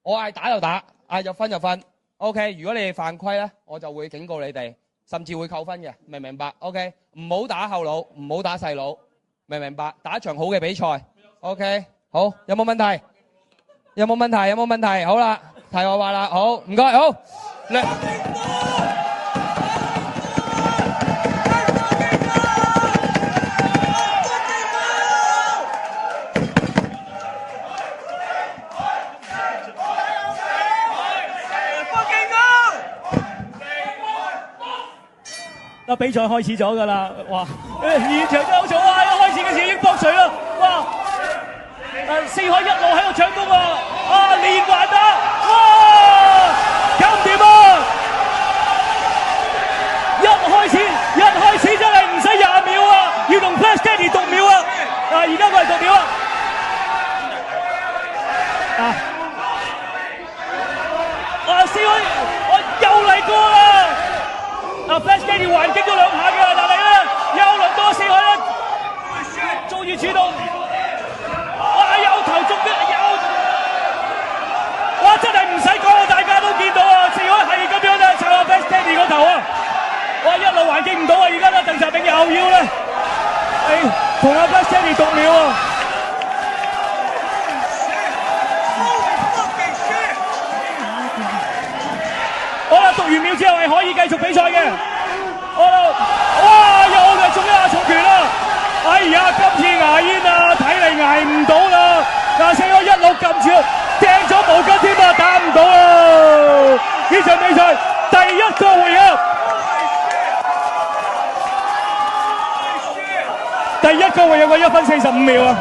我嗌打就打，嗌入分就分。OK， 如果你哋犯規咧，我就會警告你哋，甚至會扣分嘅，明唔明白 ？OK， 唔好打後腦，唔好打細佬，明唔明白？打一場好嘅比賽。OK， 好，有冇問題？有冇問題？有冇問題？好啦，題外話啦，好，唔該，好。比賽開始咗㗎啦，哇！現場真係好嘈啊！一開始嘅時候已經搏水啦，哇！四海一路喺度搶攻啊！連環打，哇！搞唔掂啊！一開始真係唔使20秒啊，要同 Flash Daddy 讀秒啊！而家我係讀秒啊！四海，我又嚟過啦！Flash Daddy 還擊咗2下嘅，但係咧又輪到四海咧，終於主動，有頭中嘅哇！真係唔使講啊，大家都見到啊，四海係咁樣咧，插下 Flash Daddy 個頭啊！哇！一路還擊唔到啊，而家咧鄧澤銘又要咧，同阿 Flash Daddy 讀秒啊！好啦，讀完秒之後係可以繼續比賽嘅。好啦，哇！又係中一下重拳啦！哎呀，今次牙煙啊，睇嚟捱唔到啦！四海一路撳住，掟咗毛巾添啊，打唔到啦！呢場比賽第一個回合，第一個回合嘅1分45秒啊！